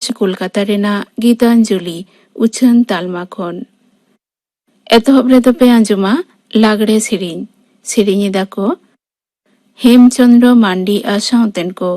कोलकाता रेना गीतांजलि उछन तालमा खन एतहब रेदो पे आंजुमा लागड़े सेरिኝ दाको हेमचंद्र मांडी आसाउतेन को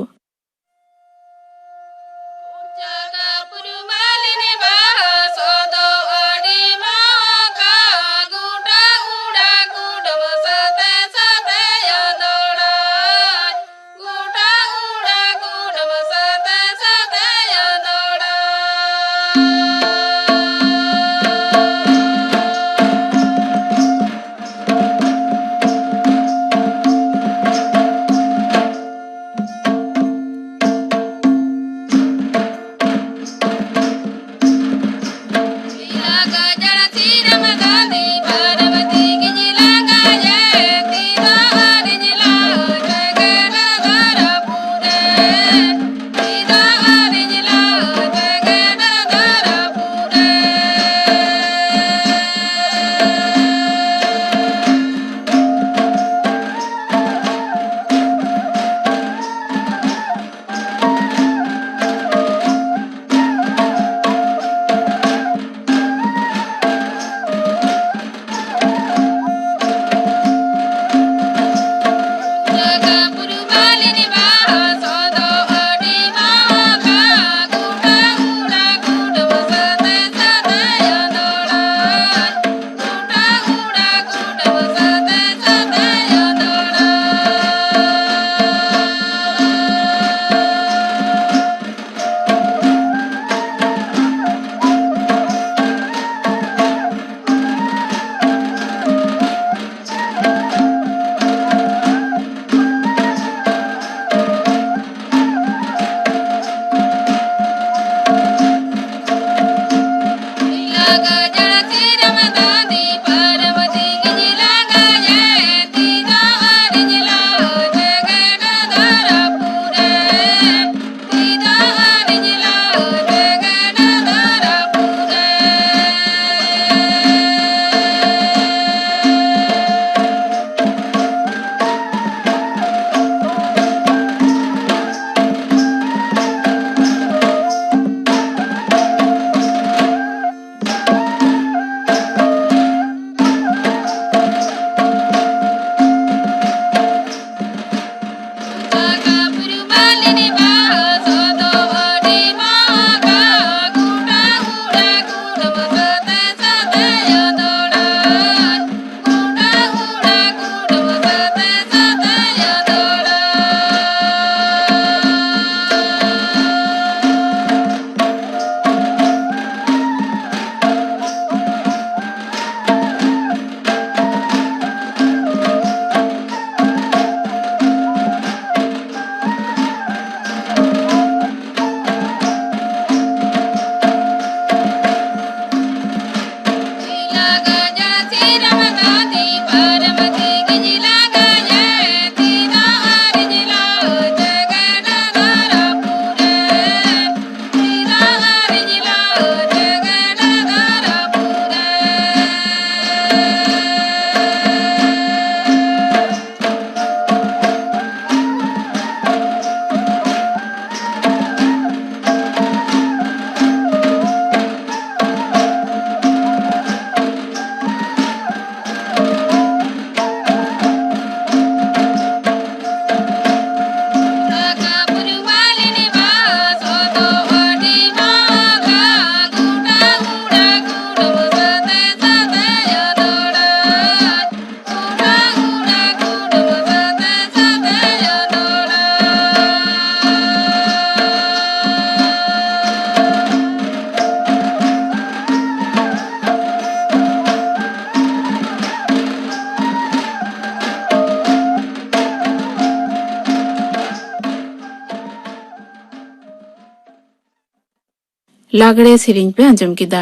लागड़े सेरिኝ पे आंजम किदा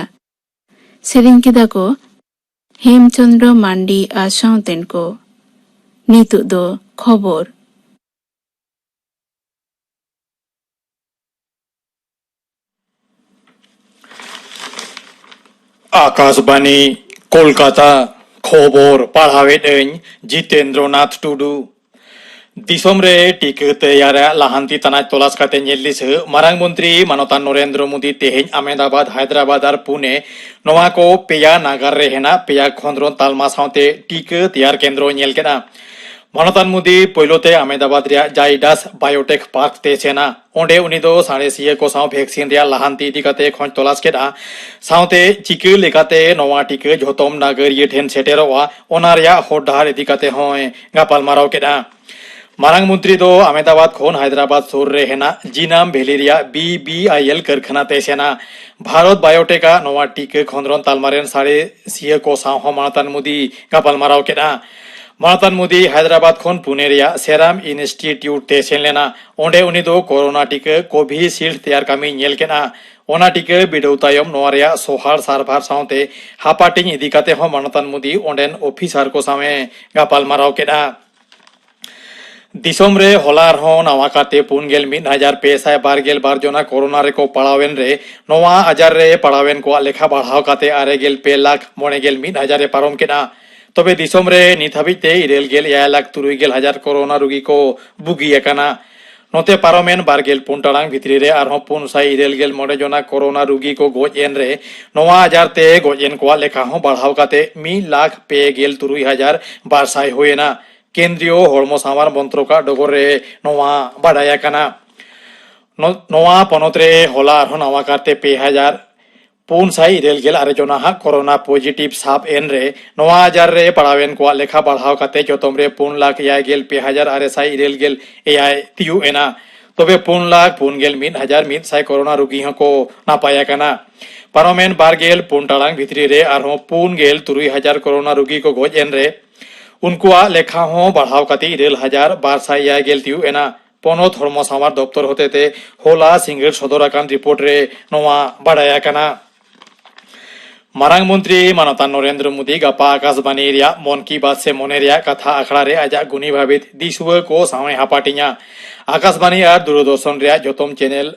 सेरिኝ किदा को हेमचंद्र मांडी आसाउतेन को नितुक दो खबर आकाशवाणी कोलकाता खबर पढ़ावेदें जितेंद्रनाथ टुडू दिसोम रे टीका तैयार लाहांती तना तलाश काते नेलिस मारांग मंत्री मानतान नरेंद्र मोदी तेहेñ अहमदाबाद हैदराबाद और पुणे नोवा को पेया नागार रे हेना पेया खंद्रोन तालमा सावते टीका तैयार केंद्र नेल केना मानतान मोदी पहलोते अहमदाबाद रे जाइडस बायोटेक पार्क ते सेना ओंडे उनी दो साणेसिया को साव वैक्सीन रे लाहांती इदी काते खोज तलाश केदा सावते चिका लेकाते नोवा टीका झोतोम नागरिया ठेन सेटेरोआ ओना रेया हर डाहार इदी काते होय गापाल माराव केदा मारांग मंत्री दो अहमदाबाद खोन हैदराबाद सोर रे हेना जीनाम भेलिरिया BBIL कारखाना तेसेना भारत बायोटेका नोवा टीका खंद्रोन तालमारेन साड़े सिया को साहो मानतान मोदी गापाल माराव केना मानतान मोदी हैदराबाद खोन पुणे रिया सेराम इंस्टीट्यूट तेसेन लेना ओंडे उनी दो कोरोना टीका कोविशील्ड तैयार कामी नेल केना ओना टीका बिडौ तायम नोवा रिया सोहार सारभार सावते हापाटिंग इदी काते हो मानतान मोदी ओंडेन ऑफिसर को सामे गापाल माराव केना दिसोम रे होलार हो नवा काते 4,5,622 कोरोना रे को पड़ावेन रे नवा आजार रे पड़ावेन को लेखा बढ़ाव काते 6,2,91,000 पारम केना तबे दिसोम रे नित हाबिते 6,63,000 कोरोना रोगी को बुगी एकाना नोते पारमेन 24 टाड़ांग भितरी रे आरहों 4,6,91 कोरोना रोगी को गोज एन रे नवा आजार ते गोज एन को लेखा हो बढ़ाव काते 1,63,200 होएना केंद्रीय हड़मो सामार मंत्रो का डगर रे नवा बाडाया काना नवा पनत रे होला आरो नवा काते 5,417 हा कोरोना पॉजिटिव साब एन रे नवा आजार रे पड़ावेन को लेखा बढ़ाव काते जतम रे 5,59,617 तियु एना तबे 5,59,100 कोरोना रोगी को नापाया काना पारमेन 24 टाड़ांग भितरी रे आरो 5,63,000 कोरोना रोगी को गोज एन रे उनको लेखा हो बढ़ाव काते 6,200 तियु एना पनत हड़मो सामार दफ्तर होते ते होला सिंगल सदराकान रिपोर्ट रे नवा बाडाया काना मारांग मंत्री मानतान नरेंद्र मोदी गपा आकाशवाणी रिया मन की बात से मने रिया कथा आखड़ा रे आजा गुनी भावित दिसुआ को सावे हापाटिया आकाशवाणी और दूरदर्शन रिया जोतम चैनल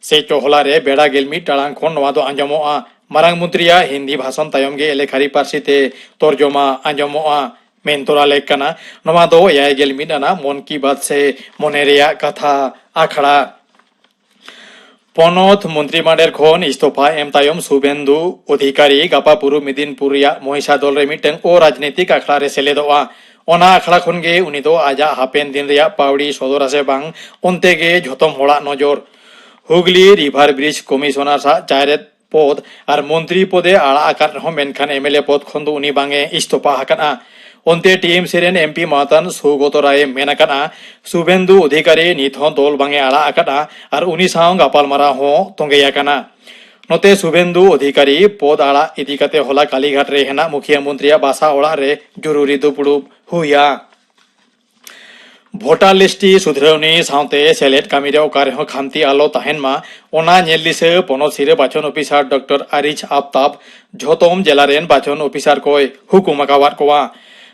से चोहला रे बेड़ा गेलमी टाड़ांग खन नवा दो आंजमोआ मारांग मंत्रिया हिंदी भाषण तायम गे एलेखारी पार्सी ते तर्जमा आंजमोआ मेंतोरा लेक कना नवा दो 6 मन की बात से मने रिया कथा आखड़ा पनत मंत्रिमंडल खन इस्तफा एम तायम शुभेंदु अधिकारी गापा पुरु मिदिनपुर रिया महिषादल रे मिटन ओ राजनीतिक आखड़ा रे सेलेदोआ ओना आखड़ा खन गे उनी दो आजा हापेन दिन रिया पावड़ी सदरा से बांग ओनते गे झोतम होड़ा नजर हुगली रिभार ब्रिज कमिशनर सा चायरेत पद और मंत्री पदे आड़ा आकार हो मेनखान एमएलए पद खन दो उनी बांगे इस्तफा हकना ओनते टीएम सेरेन एमपी मातन सुगत राय मेनकाना शुभेंदु अधिकारी नित हो दल बांगे आड़ा आकाना और उनी साव गापाल मारा हो तोंगेयाकाना नोते शुभेंदु अधिकारी पद आड़ा इदी काते होला कालीघाट रे हेना मुख्यमंत्री बासा ओड़ा रे जरूरी दुपुड़ुब हुया भोटार लिस्टी सुधरवनी सावते सेलेट कामिरे ओकारे हो खामती आलो ताहेनमा ओना नेलिसे पनत सिरे बाचन ऑफिसर डॉक्टर आरिच आफ्ताब झोतम जिला रेन बाचन ऑफिसर कोय हुकुम आकावात कोवा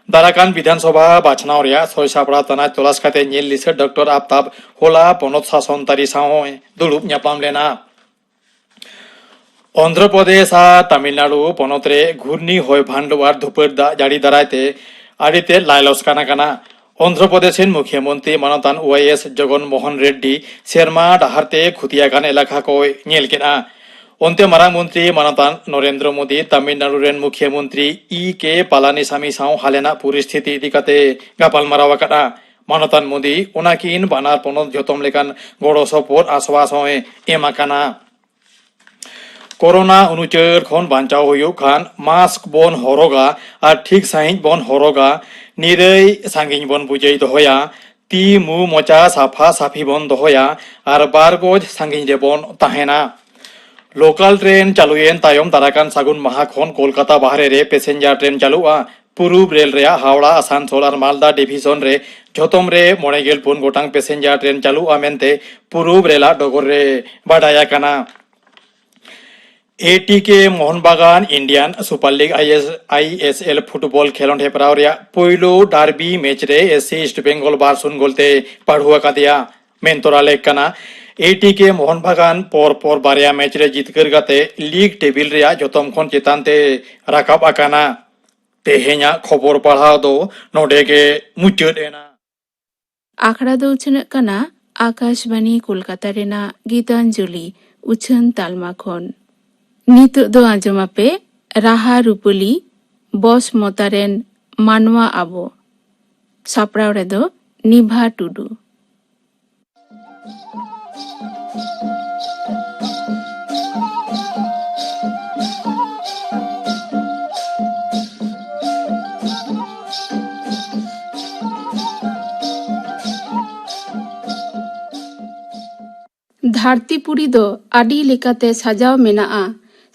दाराकान विधानसभा बाचनाव रिया सय सापड़ा तना तलाश काते नेलिसे डॉक्टर आफ्ताब होला पनत शासन तारी साव दुलुप न्यापाम लेना आंध्र प्रदेश आ तमिलनाडु पनत रे घूर्णी होय भांडवार धुपर जाड़ी दारायते आड़ीते लाइलस काना काना आंध्र प्रदेश मुख्यमंत्री मानतान OIS जगन मोहन रेड्डी सेरमा डाहारते खुतियागान एलाका को नेल केना ओनते मारांग मंत्री मानतान नरेंद्र मोदी तमिलनाडु रेन मुख्यमंत्री E.K. पालानीसामी साव हालेना परिस्थिति इदिकाते गापाल मारावा काना मानतान मोदी ओनाकिन बानार पनत जतम लेकान गड़ो सपोर्ट आश्वास होय एमा काना कोरोना अनुचर खन बांचाव हुयु खान मास्क बन हरोगा और ठीक सहित बन हरोगा निरई सांगिन बन बुझे दहया ती मु मोचा साफा साफी बन दहया और बार गज सांगिन रे बन ताहेना लोकल ट्रेन चालुएन तायम दाराकान सागुन माहा खन कोलकाता बाहरे रे पैसेंजर ट्रेन चालुआ पूर्व रेल रे हावड़ा आसानसोल और मालदा डिविजन रे झोतम रे 9 गोटांग पैसेंजर ट्रेन चालुआ मेनते पूर्व रेला डगर रे बाडाया काना ATK Mohun Bagan Indian super league ISL football खेलोंड हेपराव रिया पोइलो डार्बी मैच रे SC ईस्ट बेंगल बारसुन गोलते पढ़ुआ का दिया मेंतोरा लेक काना ATK मोहन बागान पर बारिया मैच रे जितकर गाते लीग टेबिल रिया जतम खन चेतानते राकाब आकाना तेहेኛ खबर पढ़ाव दो नोडे के मुचाद एना आखड़ा दो उछनक कना आकाशवाणी कोलकाता रेना गीतांजलि उछन तालमा खन नितुक दो आंजमापे राहा रूपली बस मोतारेन मानवा आबो सापड़ाव रेदो निभा टुडू। धरतीपुरी दो आडी लेकाते सजाव मेनाआ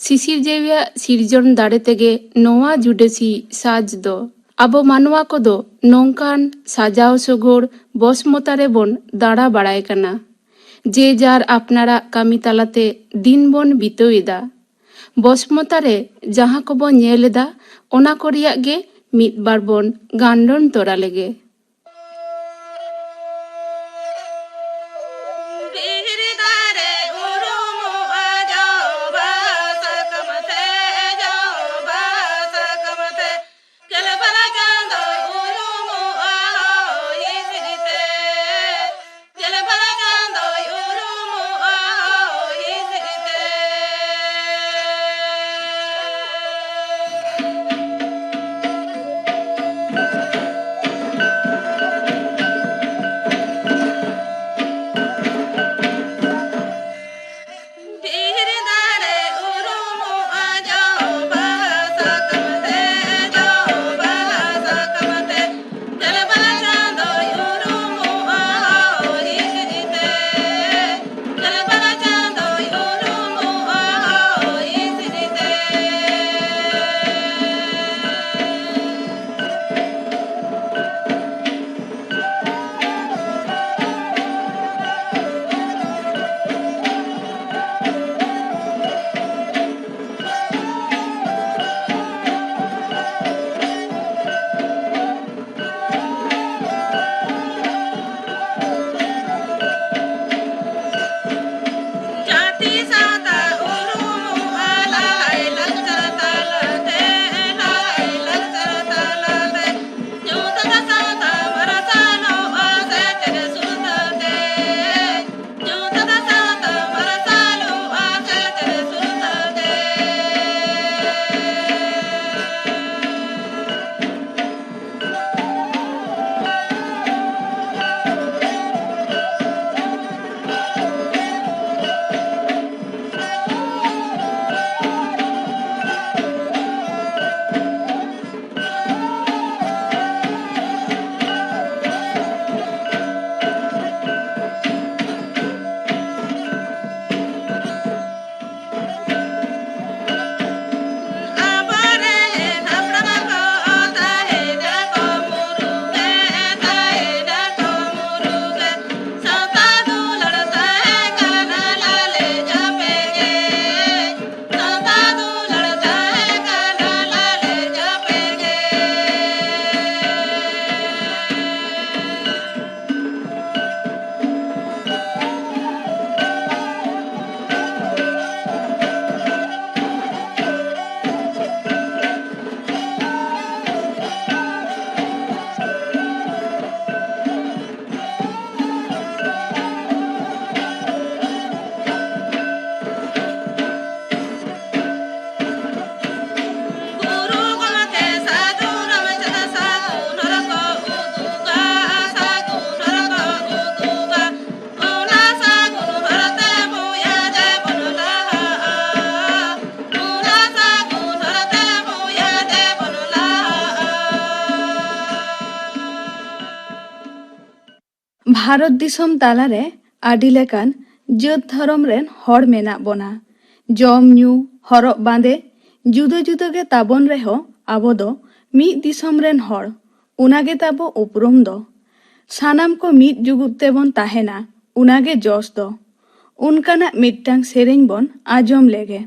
सिसिर जेविया सिरजन दाड़े तेगे नोआ जुडेसी साज दो आबो मानवा को दो नोंकान सजाव सगोड़ बसमतारे बोन दाड़ा बाड़ाय कना जे जार आपनारा कामी तालाते दिन बोन बितोएदा बसमतारे जहां को बोन नेलेदा ओना को रियाग गे मिद बार बोन गांडन तोरा लेगे। भारत दिसम तालारे आडी लेकान जात धरम रेन हर मेना बना जम न्यू हरब बांदे जुदा जुदा गे ताबन रेहो आबो दो मीद दिसम रेन हर उनागे ताबो उपरुम दो सानाम को मीद जुगुत तेबन ताहेना उनागे जोस दो उनकाना मिट्टांग सेरेन बन आजम लेगे।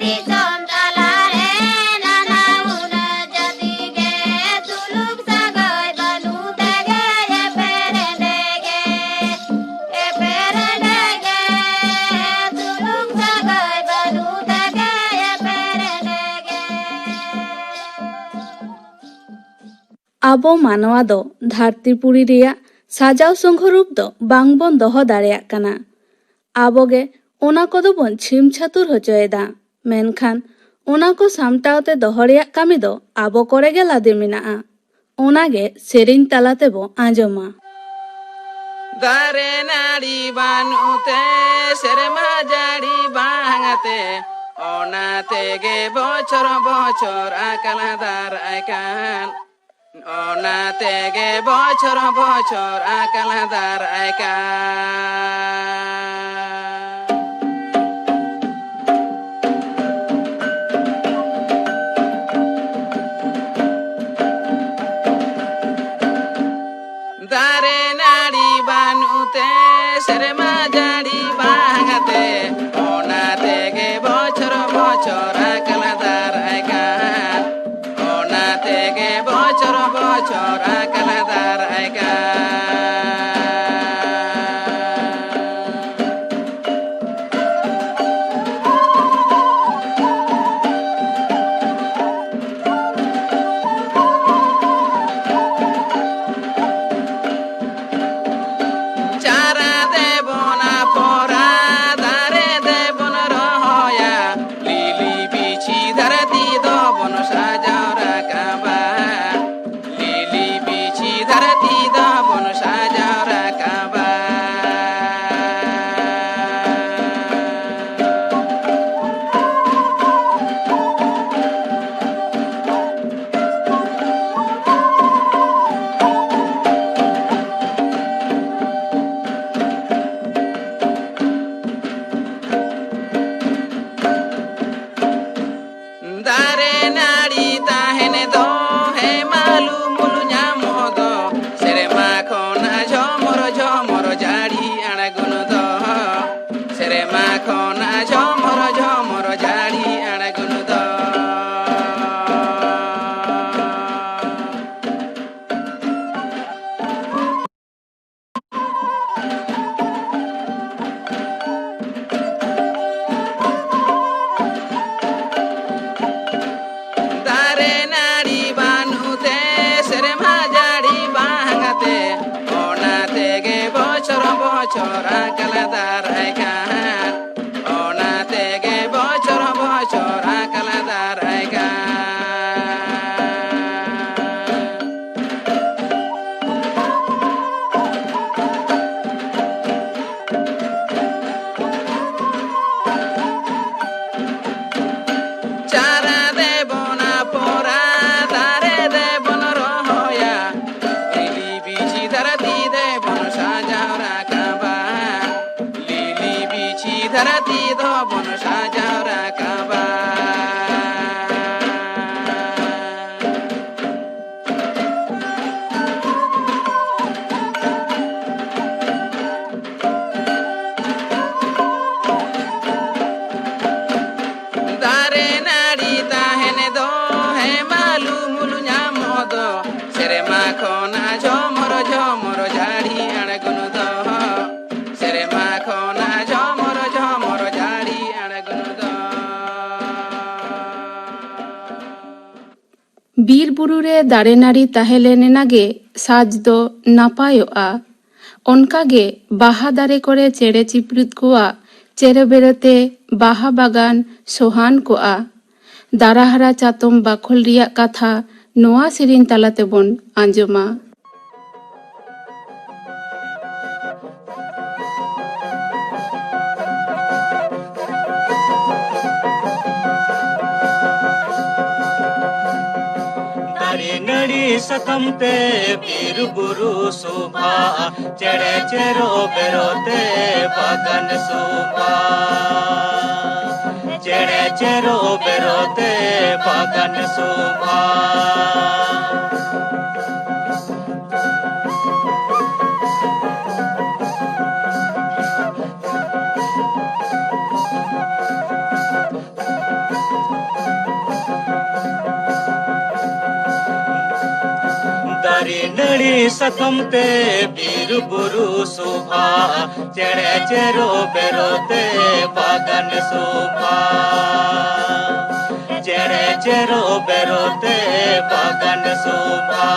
disom talare nana una jadige tuluk sagai banu tege ye perendege tuluk sagai banu tege ye perendege ᱟᱵᱚ ᱢᱟᱱᱣᱟ ᱫᱚ ᱫᱷᱟᱹᱨᱛᱤᱯᱩᱨᱤ ᱨᱮᱭᱟᱜ ᱥᱟᱡᱟᱣ ᱥᱚᱝᱜᱷᱚᱨᱩᱯ ᱫᱚ ᱵᱟᱝᱵᱚᱱ ᱫᱚᱦᱚ ᱫᱟᱲᱮᱭᱟᱜ ᱠᱟᱱᱟ। ᱟᱵᱚᱜᱮ ᱚᱱᱟ ᱠᱚᱫᱚ ᱵᱚᱱ ᱪᱷᱤᱢ ᱪᱷᱟᱹᱛᱩᱨ ᱦᱚᱪᱚᱭᱮᱫᱟ। ᱢᱮᱱᱠᱷᱟᱱ ᱚᱱᱟ ᱠᱚ ᱥᱟᱢᱴᱟᱣ ᱛᱮ ᱫᱚᱦᱚ ᱨᱮᱭᱟᱜ ᱠᱟᱹᱢᱤ ᱫᱚ ᱟᱵᱚ ᱠᱚᱨᱮ ᱜᱮ ᱞᱟᱫᱮ ᱢᱮᱱᱟᱜᱼᱟ। ᱚᱱᱟᱜᱮ ᱥᱮᱨᱮᱧ ᱛᱟᱞᱟ ᱛᱮᱵᱚ ᱟᱸᱡᱚᱢᱟ। दारे नाड़ी बानुते सेरमा जाड़ी बांगते ओनाते गे बोचर बोचर आकला दार आइकान ओनाते गे बोचर बोचर आकला दार आइकान दारे नाड़ी बानुते सेरमा जाड़ी बांगते ओनाते गे बोचर बोचर आकला दार आइकान ओनाते गे बोचर बोचर आकला दार आइकान चारा देबोना पोरा दारे देबोन रहोया लिली बिछी धरती दो बन साजाओ रकाबा लिली बिछी धरती दो बन साजाओ रकाबा दारे नाड़ी ताहेने दो हे मालू मुलु ᱧᱟᱢᱚ दो सेरेमा खोना झमर जाड़ी अणगुन दो सेरेमा खोना झमर जाड़ी अणगुन दो दारे नाड़ी बानुते सेरेमा जाड़ी बांगते ओनाते गे बोचर बोचर आकला दार आइकान ओनाते गे बोचर बोचर आकला दार आइकान चारा देबोना पोरा दारे देबोन रहोया लिली बिछी धरती देबोन साजाओ रकाबा लिली बिछी धरती देबोन साजाओ रकाबा दारे नाड़ी ताहेने दो हे मालू मुलु ᱧᱟᱢᱚ दो सेरेमा खोना झमर जाड़ी अणगुन दो सेरेमा खोना झमर जाड़ी अणगुन दो ᱵᱤᱨ ᱵᱩᱨᱩ ᱨᱮ ᱫᱟᱨᱮ ᱱᱟᱹᱲᱤ ᱛᱟᱦᱮᱸ ᱞᱮᱱ ᱮᱱᱟᱜᱮ ᱥᱟᱡᱽ ᱫᱚ ᱱᱟᱯᱟᱭᱚᱜᱼᱟ। ᱚᱱᱠᱟᱜᱮ ᱵᱟᱦᱟ ᱫᱟᱨᱮ ᱠᱚᱨᱮ ᱪᱮᱬᱮ ᱪᱤᱯᱨᱩᱫ ᱠᱚᱣᱟᱜ ᱪᱮᱨᱚᱵᱮᱨᱚᱛᱮ ᱵᱟᱦᱟ ᱵᱟᱜᱟᱱ ᱥᱚᱦᱟᱱ ᱠᱚᱜᱼᱟ। ᱫᱟᱨᱟᱦᱟᱨᱟ ᱪᱟᱛᱚᱢ ᱵᱟᱠᱷᱳᱞ ᱨᱮᱭᱟᱜ ᱠᱟᱛᱷᱟ ᱱᱚᱣᱟ ᱥᱮᱨᱮᱧ ᱛᱟᱞᱟ ᱛᱮᱵᱚᱱ ᱟᱸᱡᱚᱢᱟ। दारे नड़ी सकमते बीर बुरु शोभा चेड़े चेरो बेरोते बागन शोभा चेड़े चेरो बेरोते बागन शोभा दारे नड़ी सकम ते बीर बुरु शोभा चेड़े चेरो बेरोते बागान शोभा चेड़े चेरो बेरोते बागान शोभा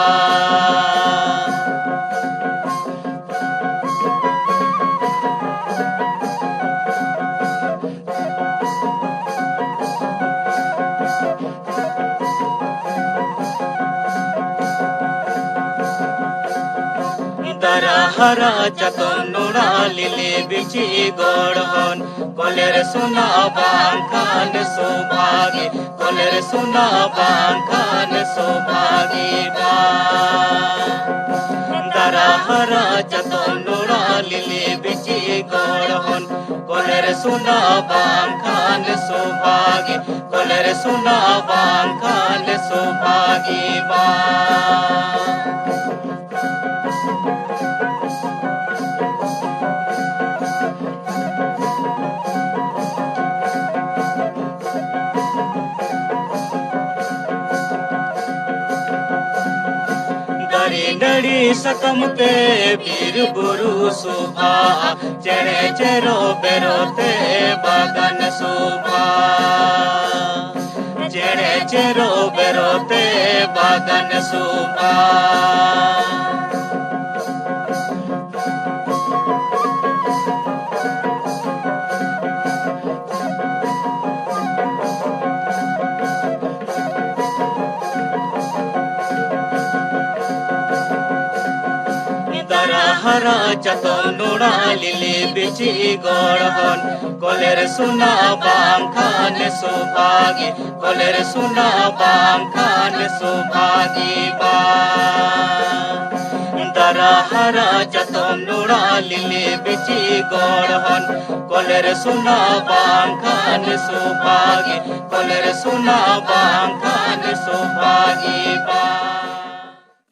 दरा हरा चतन नुरा लिले बिची गढ़न कलेर सुना बांखान सौभागी कलेर सुना बांखान सौभागी बा दरा हरा चतन नुरा लिले बिची गढ़न कलेर सुना बांखान सौभागी कलेर सुना बांखान सौभागी बा नड़ी सकम ते बीर बुरु शोभा चेड़े चेरो बेरोते बागान शोभा चेड़े चेरो बेरोते बागान शोभा हरा चतन नुरा लिले बिची गढ़न कलेर सुना बांखान सौभागी कलेर सुना बांखान सौभागी बा दरा हरा चतन नुरा लिले बिची गढ़न कलेर सुना बांखान सौभागी कलेर सुना बांखान सौभागी बा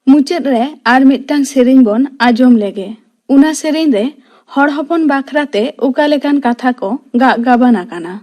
मुचाद रे आर मिदटांग सेरेñ बन आजम लेगे उना सेरेñ रे हर हपन बाखराते उका लेकान कथा को गाबान आकाना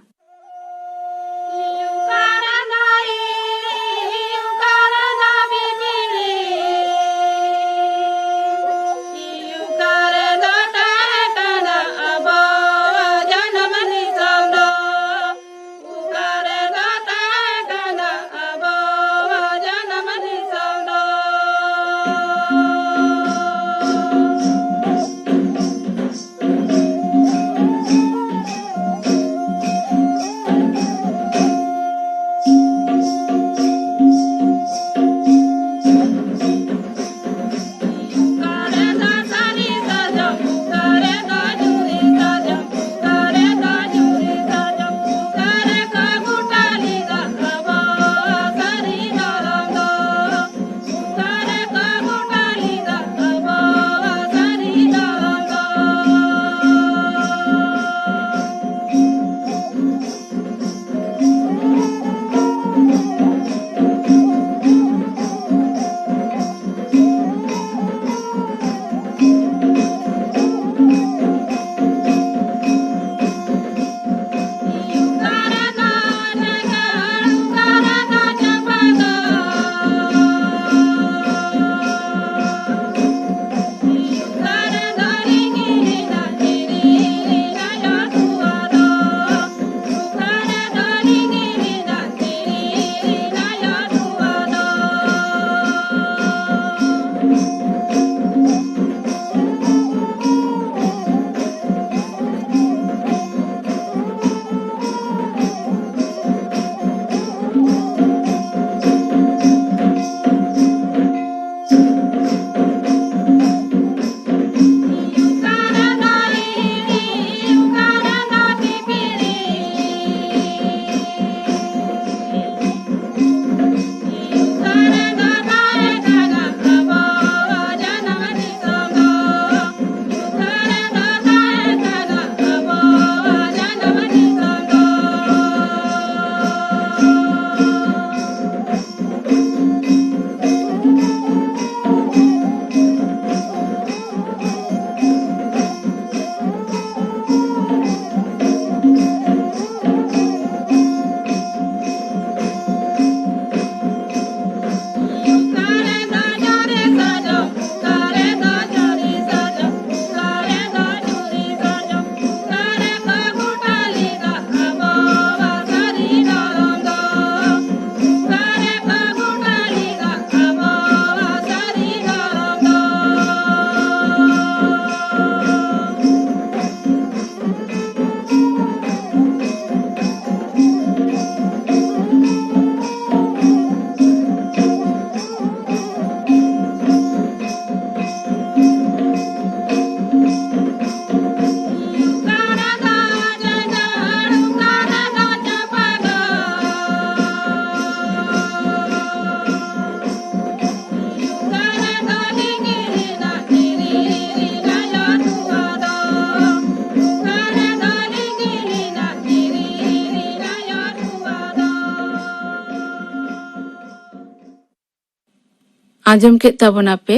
आजम के ताबोना पे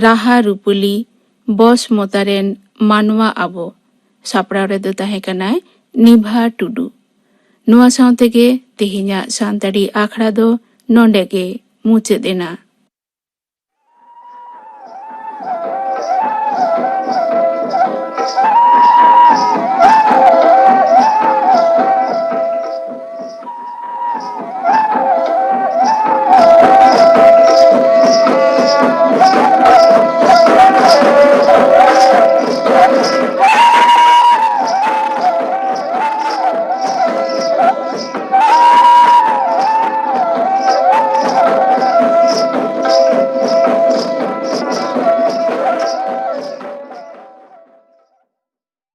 राहा रूपुली बॉस मोतारेन मानवा आबो सापड़ाव रे दो ताहे कनाय निभा टुडू नुआ साउते के तेहिया सांताड़ी आखड़ा दो नोंडे के मुचे देना।